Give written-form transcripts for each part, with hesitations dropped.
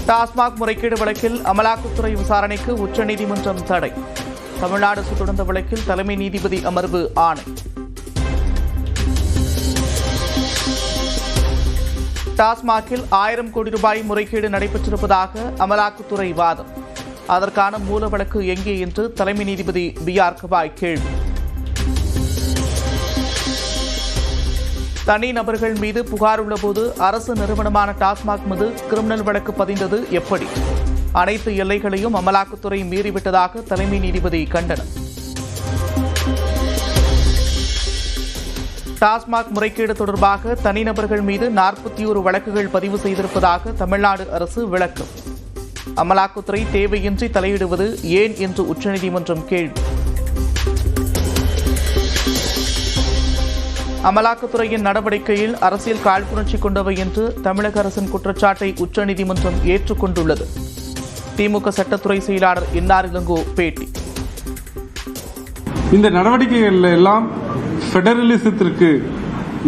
டாஸ்மாக் முறைகேடு வழக்கில் அமலாக்கத்துறை விசாரணைக்கு உச்சநீதிமன்றம் தடை. தமிழ்நாடு அரசு தொடர்ந்த வழக்கில் தலைமை நீதிபதி அமர்வு ஆணை. டாஸ்மாகில் 1000 கோடி ரூபாய் முறைகேடு நடைபெற்றிருப்பதாக அமலாக்கத்துறை வாதம். அதற்கான மூல வழக்கு எங்கே என்று தலைமை நீதிபதி B.R. கவாய் கேள்வி. தனி நபர்கள் மீது புகார் உள்ளபோது அரசு நிறுவனமான டாஸ்மாக் மீது கிரிமினல் வழக்கு பதிந்தது எப்படி? அனைத்து எல்லைகளையும் அமலாக்கத்துறை மீறிவிட்டதாக தலைமை நீதிபதி கண்டனம். டாஸ்மாக் முறைகேடு தொடர்பாக தனிநபர்கள் மீது 41 வழக்குகள் பதிவு செய்திருப்பதாக தமிழ்நாடு அரசு விளக்கம். அமலாக்கத்துறை தேவையின்றி தலையிடுவது ஏன் என்று உச்சநீதிமன்றம் கேள்வி. அமலாக்கத்துறையின் நடவடிக்கையில் அரசியல் காழ்ப்புணர்ச்சி கொண்டவை என்று தமிழக அரசின் குற்றச்சாட்டை உச்சநீதிமன்றம் ஏற்றுக்கொண்டுள்ளது. திமுக சட்டத்துறை செயலாளர் என்ஆர் இளங்கோ பேட்டி. இந்த நடவடிக்கைகள் எல்லாம் பெடரலிசத்திற்கு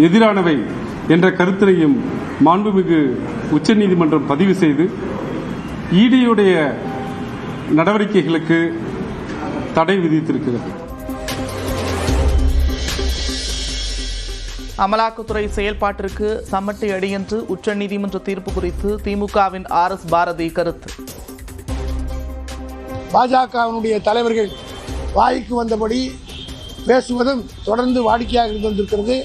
எதிரானவை என்ற கருத்தினையும் மாண்புமிகு உச்சநீதிமன்றம் பதிவு செய்து ஈடியுடைய நடவடிக்கைகளுக்கு தடை விதித்திருக்கிறது. அமலாக்கத்துறை செயல்பாட்டிற்கு சம்மட்டி அடி என்று உச்சநீதிமன்ற தீர்ப்பு குறித்து திமுகவின் RS பாரதி கருத்து. பாஜகவினுடைய தலைவர்கள் வாய்க்கு வந்தபடி பேசுவதும் தொடர்ந்து வாடிக்கையாக இருந்து வந்திருக்கிறது.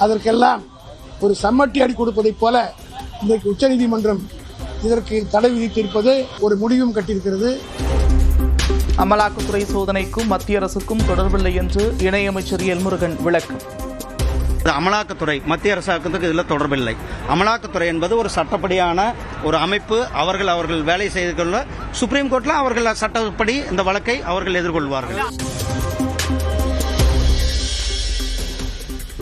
அதற்கெல்லாம் ஒரு சம்மட்டி அடி கொடுப்பதைப் போல இன்றைக்கு உச்சநீதிமன்றம் இதற்கு தடை விதித்திருப்பது ஒரு முடிவும் கட்டியிருக்கிறது. அமலாக்கத்துறை சோதனைக்கும் மத்திய அரசுக்கும் தொடர்பில்லை என்று இணையமைச்சர் எல் முருகன் விளக்கம். அமலாக்கத்துறை மத்திய அரசாங்கத்துக்கு இதில் தொடர்பில்லை. அமலாக்கத்துறை என்பது ஒரு சட்டப்படியான ஒரு அமைப்பு. அவர்கள் வேலை செய்து கொள்ள சுப்ரீம் கோர்ட்டில் அவர்கள் சட்டப்படி இந்த வழக்கை அவர்கள் எதிர்கொள்வார்கள்.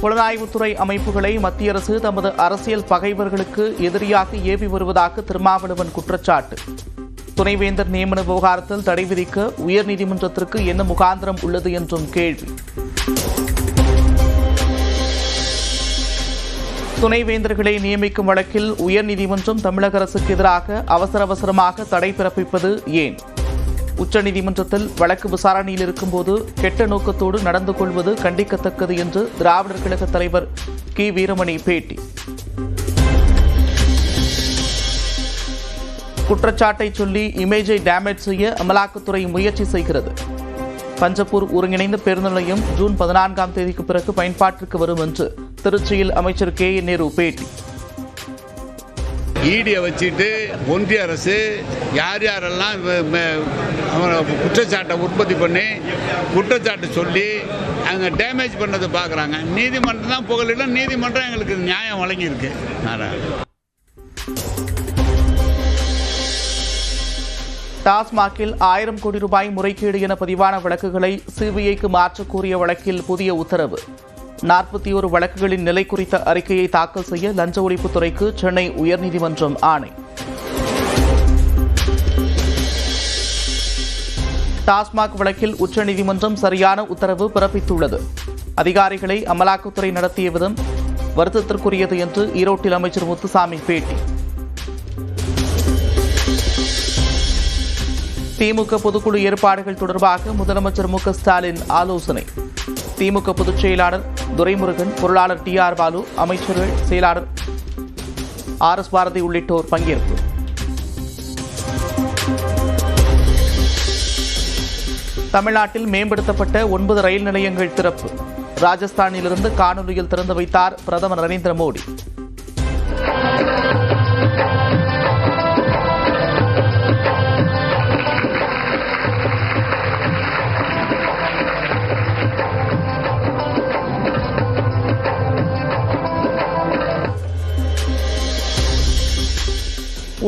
புலனாய்வுத்துறை அமைப்புகளை மத்திய அரசு தமது அரசியல் பகைவர்களுக்கு எதிரியாக ஏவி வருவதாக திருமாவளவன் குற்றச்சாட்டு. துணைவேந்தர் நியமன விவகாரத்தில் தடை விதிக்க உயர்நீதிமன்றத்திற்கு என்ன முகாந்திரம் உள்ளது என்றும் கேள்வி. துணைவேந்தர்களை நியமிக்கும் வழக்கில் உயர்நீதிமன்றம் தமிழக அரசுக்கு எதிராக அவசரமாக தடை பிறப்பிப்பது ஏன்? உச்சநீதிமன்றத்தில் வழக்கு விசாரணையில் இருக்கும்போது கெட்ட நோக்கத்தோடு நடந்து கொள்வது கண்டிக்கத்தக்கது என்று திராவிடர் கழக தலைவர் கி. வீரமணி பேட்டி. குற்றச்சாட்டை சொல்லி இமேஜை டேமேஜ் செய்ய அமலாக்கத்துறை முயற்சி செய்கிறது. பஞ்சப்பூர் ஒருங்கிணைந்த பேருந்து நிலையம் ஜூன் 14ஆம் தேதிக்கு பிறகு பயன்பாட்டிற்கு வரும் என்று திருச்சியில் அமைச்சர் K.N. நேரு பேட்டி. ஈடியை வச்சுட்டு ஒன்றிய அரசு யாரெல்லாம் குற்றச்சாட்டை உற்பத்தி பண்ணி குற்றச்சாட்டு சொல்லி அவங்க டேமேஜ் பண்ணதை பார்க்குறாங்க. நீதிமன்றம் தான் புகழில் நீதிமன்றம் எங்களுக்கு நியாயம் வழங்கியிருக்கு. டாஸ்மாகில் 1000 கோடி ரூபாய் முறைகேடு என பதிவான வழக்குகளை CBIக்கு மாற்றக் கோரிய வழக்கில் புதிய உத்தரவு. 41 வழக்குகளின் நிலை குறித்த அறிக்கையை தாக்கல் செய்ய லஞ்ச ஒழிப்புத்துறைக்கு சென்னை உயர்நீதிமன்றம் ஆணை. டாஸ்மாக் வழக்கில் உச்சநீதிமன்றம் சரியான உத்தரவு பிறப்பித்துள்ளது. அதிகாரிகளை அமலாக்கத்துறை நடத்திய விதம் வருத்தத்திற்குரியது என்று ஈரோட்டில் அமைச்சர் முத்துசாமி பேட்டி. திமுக பொதுக்குழு ஏற்பாடுகள் தொடர்பாக முதலமைச்சர் மு க ஸ்டாலின் ஆலோசனை. திமுக பொதுச் செயலாளர் துரைமுருகன், பொருளாளர் TR பாலு, அமைச்சர்கள், செயலாளர் RS பாரதி உள்ளிட்டோர் பங்கேற்பு. தமிழ்நாட்டில் மேம்படுத்தப்பட்ட 9 ரயில் நிலையங்கள் திறப்பு. ராஜஸ்தானிலிருந்து காணொலியில் திறந்து வைத்தார் பிரதமர் நரேந்திர மோடி.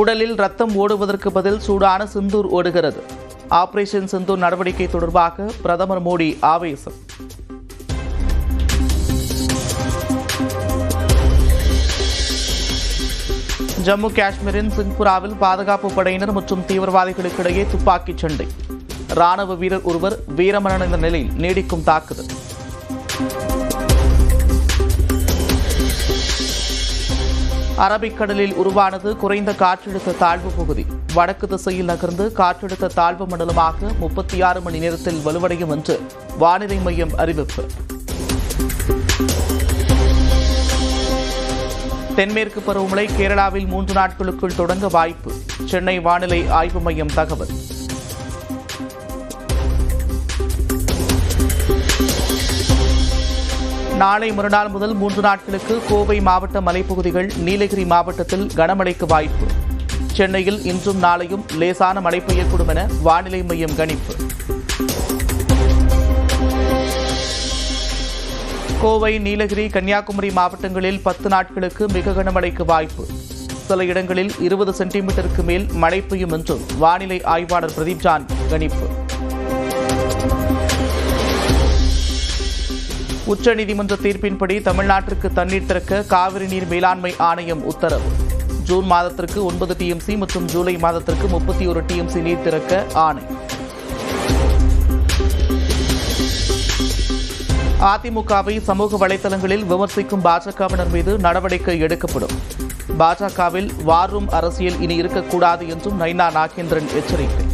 உடலில் ரத்தம் ஓடுவதற்கு பதில் சூடான சிந்தூர் ஓடுகிறது. ஆபரேஷன் சிந்தூர் நடவடிக்கை தொடர்பாக பிரதமர் மோடி ஆவேசம். ஜம்மு காஷ்மீரின் சிங்புராவில் பாதுகாப்பு படையினர் மற்றும் தீவிரவாதிகளுக்கிடையே துப்பாக்கிச் சண்டை. ராணுவ வீரர் ஒருவர் வீரமரண நிலையில் நீடிக்கும் தாக்குதல். அரபிக்கடலில் உருவானது குறைந்த காற்றழுத்த தாழ்வு பகுதி. வடக்கு திசையில் நகர்ந்து காற்றழுத்த தாழ்வு மண்டலமாக 36 மணி நேரத்தில் வலுவடையும் என்று வானிலை மையம் அறிவிப்பு. தென்மேற்கு பருவமழை கேரளாவில் 3 நாட்களுக்குள் தொடங்க வாய்ப்பு. சென்னை வானிலை ஆய்வு மையம் தகவல். நாளை மறுநாள் முதல் 3 நாட்களுக்கு கோவை மாவட்ட மலைப்பகுதிகள், நீலகிரி மாவட்டத்தில் கனமழைக்கு வாய்ப்பு. சென்னையில் இன்றும் நாளையும் லேசான மழை பெய்யக்கூடும் என வானிலை மையம் கணிப்பு. கோவை, நீலகிரி, கன்னியாகுமரி மாவட்டங்களில் 10 நாட்களுக்கு மிக கனமழைக்கு வாய்ப்பு. சில இடங்களில் 20 சென்டிமீட்டருக்கு மேல் மழை பெய்யும் என்றும் வானிலை ஆய்வாளர் பிரதீப் ஜான் கணிப்பு. உச்சநீதிமன்ற தீர்ப்பின்படி தமிழ்நாட்டிற்கு தண்ணீர் திறக்க காவிரி நீர் மேலாண்மை ஆணையம் உத்தரவு. ஜூன் மாதத்திற்கு 9 டிஎம்சி மற்றும் ஜூலை மாதத்திற்கு 31 டிஎம்சி நீர் திறக்க ஆணை. அதிமுகவை சமூக வலைதளங்களில் விமர்சிக்கும் பாஜகவினர் மீது நடவடிக்கை எடுக்கப்படும். பாஜகவில் வார் ரூம் அரசியல் இனி இருக்கக்கூடாது என்றும் நைனா நாகேந்திரன் எச்சரிக்கை.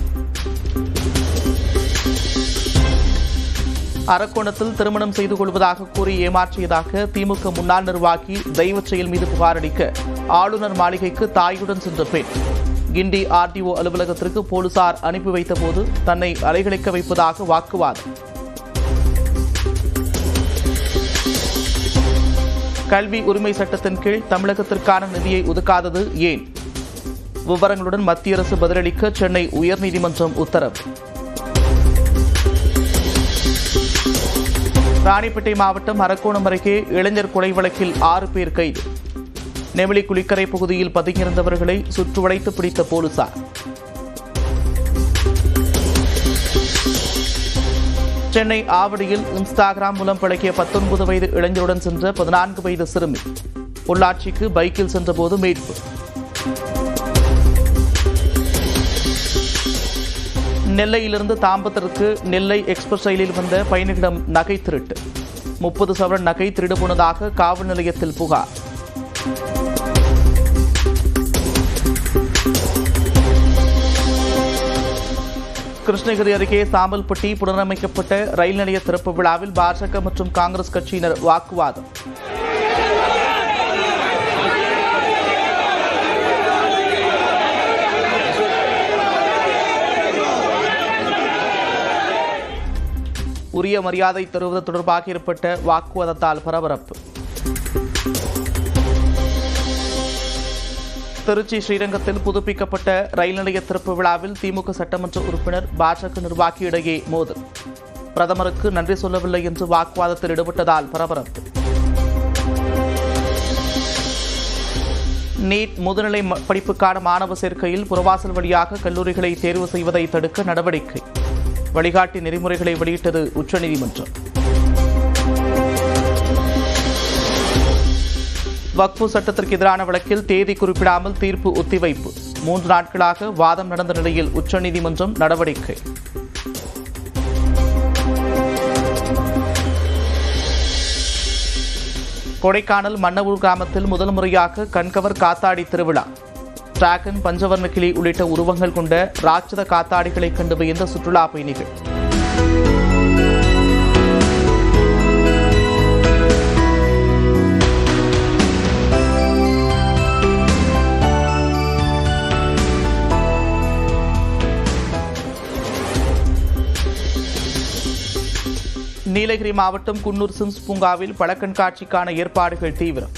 அரக்கோணத்தில் திருமணம் செய்து கொள்வதாக கூறி ஏமாற்றியதாக திமுக முன்னாள் நிர்வாகி தெய்வச் செயல் மீது புகார் அளிக்க ஆளுநர் மாளிகைக்கு தாயுடன் சென்ற பெண். கிண்டி ஆர்டிஓ அலுவலகத்திற்கு போலீசார் அனுப்பி வைத்தபோது தன்னை அலைகழிக்க வைப்பதாக வாக்குவாதம். கல்வி உரிமை சட்டத்தின் கீழ் தமிழகத்திற்கான நிதியை ஒதுக்காதது ஏன்? விவரங்களுடன் மத்திய அரசு பதிலளிக்க சென்னை உயர்நீதிமன்றம் உத்தரவு. ராணிப்பேட்டை மாவட்டம் அரக்கோணம் அருகே இளைஞர் கொலை வழக்கில் 6 பேர் கைது. நெமிலி குளிக்கரை பகுதியில் பதுங்கியிருந்தவர்களை சுற்றுவளைத்து பிடித்த போலீசார். சென்னை ஆவடியில் இன்ஸ்டாகிராம் மூலம் பழகிய 19 வயது இளைஞருடன் சென்ற 14 வயது சிறுமி பொள்ளாச்சிக்கு பைக்கில் சென்றபோது மீட்பு. நெல்லையிலிருந்து தாம்பரத்திற்கு நெல்லை எக்ஸ்பிரஸ் ரயிலில் வந்த பயணிகளிடம் நகை திருட்டு. 30 சவரன் நகை திருடு போனதாக காவல் நிலையத்தில் புகார். கிருஷ்ணகிரி அருகே சாம்பல்பட்டி புனரமைக்கப்பட்ட ரயில் நிலைய திறப்பு விழாவில் பாஜக மற்றும் காங்கிரஸ் கட்சியினர் வாக்குவாதம். உரிய மரியாதை தருவது தொடர்பாக ஏற்பட்ட வாக்குவாதத்தால் பரபரப்பு. திருச்சி ஸ்ரீரங்கத்தில் புதுப்பிக்கப்பட்ட ரயில் நிலைய திறப்பு விழாவில் திமுக சட்டமன்ற உறுப்பினர் பாஜக நிர்வாகி இடையே மோதல். பிரதமருக்கு நன்றி சொல்லவில்லை என்று வாக்குவாதத்தில் ஈடுபட்டதால் பரபரப்பு. நீட் முதுநிலை படிப்புக்கான மாணவ சேர்க்கையில் புறவாசல் வழியாக கல்லூரிகளை தேர்வு செய்வதை தடுக்க நடவடிக்கை. வழிகாட்டி நெறிமுறைகளை வெளியிட்டது உச்சநீதிமன்றம். வக்ஃபு சட்டத்திற்கு எதிரான வழக்கில் தேதி குறிப்பிடாமல் தீர்ப்பு ஒத்திவைப்பு. 3 நாட்களாக வாதம் நடந்த நிலையில் உச்சநீதிமன்றம் நடவடிக்கை. கொடைக்கானல் மன்னவூர் கிராமத்தில் முதல் முறையாக கண்கவர் காத்தாடி திருவிழா. டிராகன், பஞ்சவர்ண கிளி உள்ளிட்ட உருவங்கள் கொண்ட ராட்சத காத்தாடிகளை கண்டு வியந்த சுற்றுலா பயணிகள். நீலகிரி மாவட்டம் குன்னூர் சிம்ஸ் பூங்காவில் பழ கண்காட்சிக்கான ஏற்பாடுகள் தீவிரம்.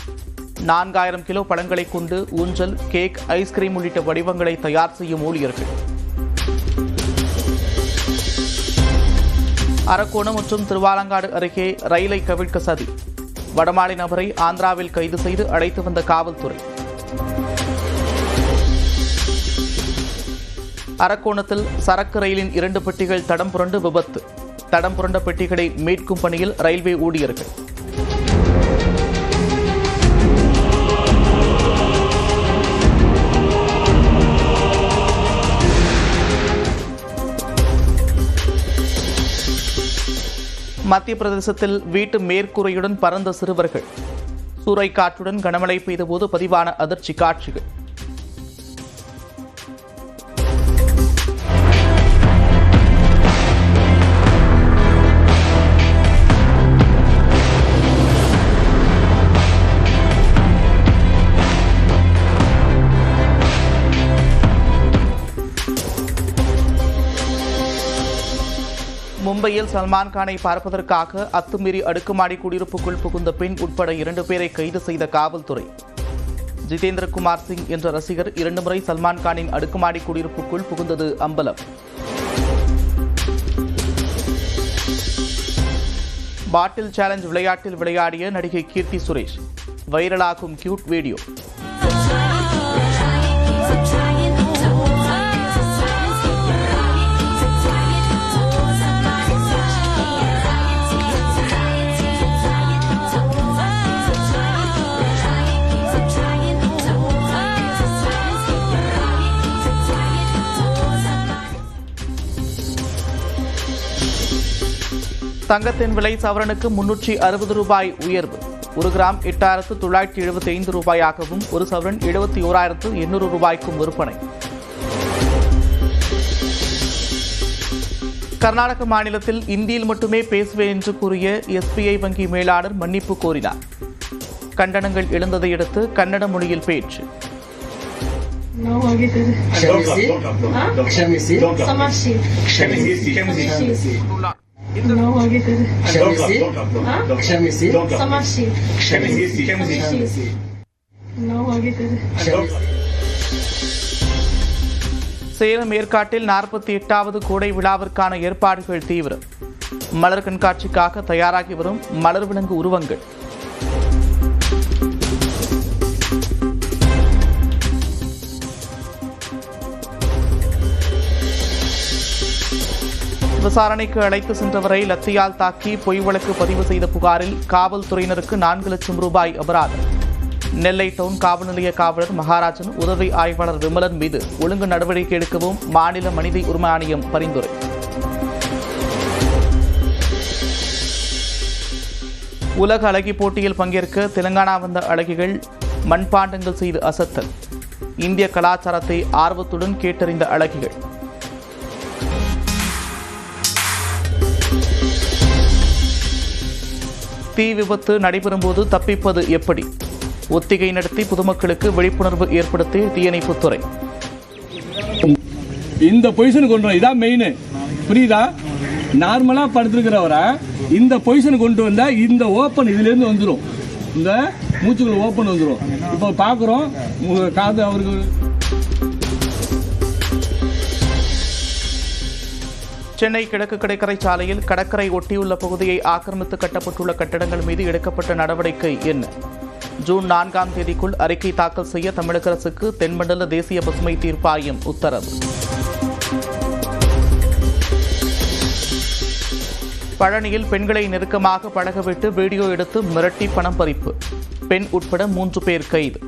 4000 கிலோ பழங்களை கொண்டு ஊஞ்சல், கேக், ஐஸ்கிரீம் உள்ளிட்ட வடிவங்களை தயார் செய்யும் ஊழியர்கள். அரக்கோணம் மற்றும் திருவாலங்காடு அருகே ரயிலை கவிழ்க்க சதி. வடமாநில நபரை ஆந்திராவில் கைது செய்து அழைத்து வந்த காவல்துறை. அரக்கோணத்தில் சரக்கு ரயிலின் 2 பெட்டிகள் தடம் புரண்டு விபத்து. தடம் புரண்ட பெட்டிகளை மீட்கும் பணியில் ரயில்வே ஊழியர்கள். மத்திய பிரதேசத்தில் வீட்டு மேற்கூரையுடன் பறந்த சிறுவர்கள். சூறைக்காற்றுடன் கனமழை பெய்தபோது பதிவான அதிர்ச்சி காட்சிகள். மும்பையில் சல்மான் கானை பார்ப்பதற்காக அத்துமீறி அடுக்குமாடி குடியிருப்புக்குள் புகுந்த பெண் உட்பட 2 பேரை கைது செய்த காவல்துறை. ஜிதேந்திரகுமார் சிங் என்ற ரசிகர் 2 முறை சல்மான் கானின் அடுக்குமாடி குடியிருப்புக்குள் புகுந்தது அம்பலம். பாட்டில் சேலஞ்ச் விளையாட்டில் விளையாடிய நடிகை கீர்த்தி சுரேஷ். வைரலாகும் கியூட் வீடியோ. தங்கத்தின் விலை சவரனுக்கு 360 ரூபாய் உயர்வு. 1 கிராம் 8,975 ரூபாயாகவும் 1 சவரன் 71,800 ரூபாய்க்கும் விற்பனை. கர்நாடக மாநிலத்தில் இந்தியில் மட்டுமே பேசுவேன் என்று கூறிய SBI வங்கி மேலாளர் மன்னிப்பு கோரினார். கண்டனங்கள் எழுந்ததையடுத்து கன்னட மொழியில் பேச்சு. சேலம் ஏற்காட்டில் 48வது கோடை விழாவிற்கான ஏற்பாடுகள் தீவிரம். மலர் கண்காட்சிக்காக தயாராகி வரும் மலர் விலங்கு உருவங்கள். விசாரணைக்கு அழைத்து சென்றவரை லத்தியால் தாக்கி பொய் வழக்கு பதிவு செய்த புகாரில் காவல்துறையினருக்கு 4 லட்சம் ரூபாய் அபராதம். நெல்லை டவுன் காவல் நிலைய காவலர் மகாராஜன் உதவி ஆய்வாளர் விமலன் மீது ஒழுங்கு நடவடிக்கை எடுக்கவும் மாநில மனித உரிமை ஆணையம் பரிந்துரை. உலக அழகி போட்டியில் பங்கேற்க தெலுங்கானா வந்த அழகிகள் மண்பாண்டங்கள் செய்து அசத்தல். இந்திய கலாச்சாரத்தை ஆர்வத்துடன் கேட்டறிந்த அழகிகள். தீ விபத்து நடைபெறும்போது தப்பிப்பது எப்படி? ஒத்திகை நடத்தி பொதுமக்களுக்கு விழிப்புணர்வு ஏற்படுத்தி தீயணைப்புத்துறை. இந்த பொசிஷன் கொண்டு வர இதான் மெயின், புரியுதா? நார்மலா படுத்திருக்கிறவரை இந்த பொசிஷன் கொண்டு வந்தா இந்த ஓப்பன் இதுல இருந்து வந்துடும், இந்த மூச்சுக்குள்ள ஓப்பன் வந்துடும். இப்போ பாக்குறோம் உங்க காது அவருக்கு. சென்னை கிழக்கு கடற்கரை சாலையில் கடற்கரை ஒட்டியுள்ள பகுதியை ஆக்கிரமித்து கட்டப்பட்டுள்ள கட்டடங்கள் மீது எடுக்கப்பட்ட நடவடிக்கை என்ன? ஜூன் 4ஆம் தேதிக்குள் அறிக்கை தாக்கல் செய்ய தமிழக அரசுக்கு தென்மண்டல தேசிய பசுமை தீர்ப்பாயம் உத்தரவு. பழனியில் பெண்களை நெருக்கமாக பழகவிட்டு வீடியோ எடுத்து மிரட்டி பணம் பறிப்பு. பெண் உட்பட 3 பேர் கைது.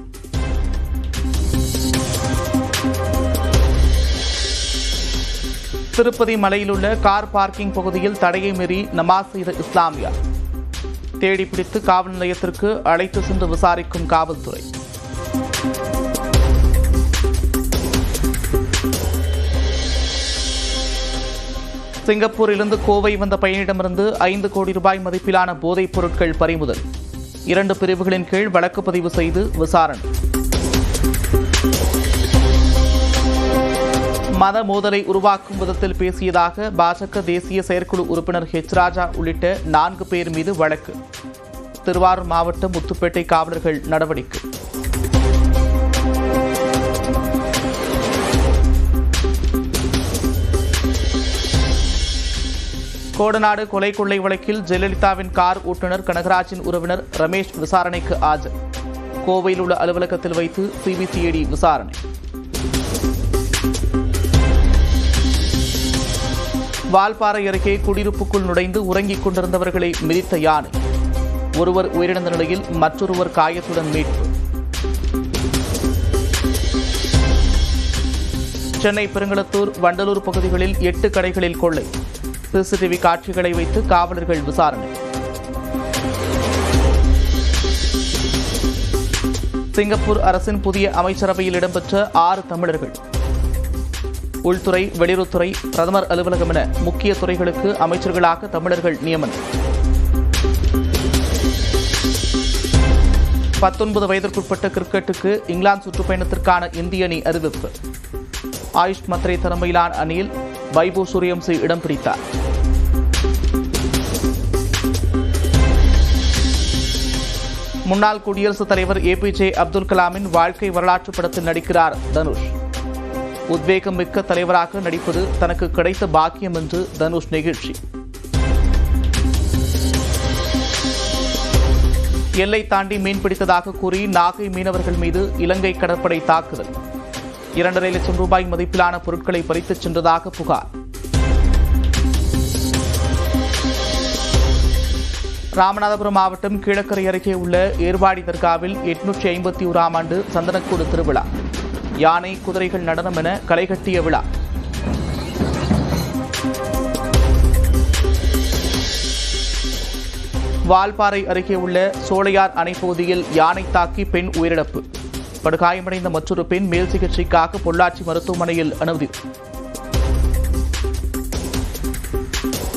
திருப்பதி மலையில் உள்ள கார் பார்க்கிங் பகுதியில் தடையை மீறி நமாஸ் செய்த இஸ்லாமியர் தேடி பிடித்து காவல் நிலையத்திற்கு அழைத்து சென்று விசாரிக்கும் காவல்துறை. சிங்கப்பூரிலிருந்து கோவை வந்த பயணியிடமிருந்து 5 கோடி ரூபாய் மதிப்பிலான போதைப் பொருட்கள் பறிமுதல். 2 பிரிவுகளின் கீழ் வழக்கு பதிவு செய்து விசாரணை. மத மோதலை உருவாக்கும் விதத்தில் பேசியதாக பாஜக தேசிய செயற்குழு உறுப்பினர் ராஜா உள்ளிட்ட 4 பேர் மீது வழக்கு. திருவாரூர் மாவட்டம் முத்துப்பேட்டை காவலர்கள் நடவடிக்கை. கோடநாடு கொலை கொள்ளை வழக்கில் ஜெயலலிதாவின் கார் ஓட்டுநர் கனகராஜின் உறவினர் ரமேஷ் விசாரணைக்கு ஆஜர். கோவையில் உள்ள அலுவலகத்தில் வைத்து சிபிசிஐடி விசாரணை. வால்பாறை அருகே குடியிருப்புக்குள் நுழைந்து உறங்கிக் கொண்டிருந்தவர்களை மிதித்த யானை. ஒருவர் உயிரிழந்த நிலையில் மற்றொருவர் காயத்துடன் மீட்பு. சென்னை பெருங்களத்தூர், வண்டலூர் பகுதிகளில் 8 கடைகளில் கொள்ளை. சிசிடிவி காட்சிகளை வைத்து காவலர்கள் விசாரணை. சிங்கப்பூர் அரசின் புதிய அமைச்சரவையில் இடம்பெற்ற 6 தமிழர்கள். உள்துறை, வெளியுறவுத்துறை, பிரதமர் அலுவலகம் என முக்கிய துறைகளுக்கு அமைச்சர்களாக தமிழர்கள் நியமனம். 19 வயதிற்குட்பட்ட கிரிக்கெட்டுக்கு இங்கிலாந்து சுற்றுப்பயணத்திற்கான இந்திய அணி அறிவிப்பு. ஆயுஷ் மத்ரே தலைமையிலான அணியில் வைபவ் சூரியவம்சி இடம் பிடித்தார். முன்னாள் குடியரசுத் தலைவர் APJ அப்துல் கலாமின் வாழ்க்கை வரலாற்று படத்தில் நடிக்கிறார் தனுஷ். உத்வேகம் மிக்க தலைவராக நடிப்பது தனக்கு கிடைத்த பாக்கியம் என்று தனுஷ் நெகிழ்ச்சி. எல்லை தாண்டி மீன்பிடித்ததாக கூறி நாகை மீனவர்கள் மீது இலங்கை கடற்படை தாக்குதல். 2.5 லட்சம் ரூபாய் மதிப்பிலான பொருட்களை பறித்துச் சென்றதாக புகார். ராமநாதபுரம் மாவட்டம் கீழக்கரை அருகே உள்ள ஏர்வாடி தர்காவில் 851ஆம் ஆண்டு சந்தனக்கூடு திருவிழா. யானை, குதிரைகள் நடனம் என களைகட்டிய விழா. வால்பாறை அருகே உள்ள சோலையார் அணை பகுதியில் யானை தாக்கி பெண் உயிரிழப்பு. படுகாயமடைந்த மற்றொரு பெண் மேல் சிகிச்சைக்காக பொள்ளாச்சி மருத்துவமனையில் அனுமதி.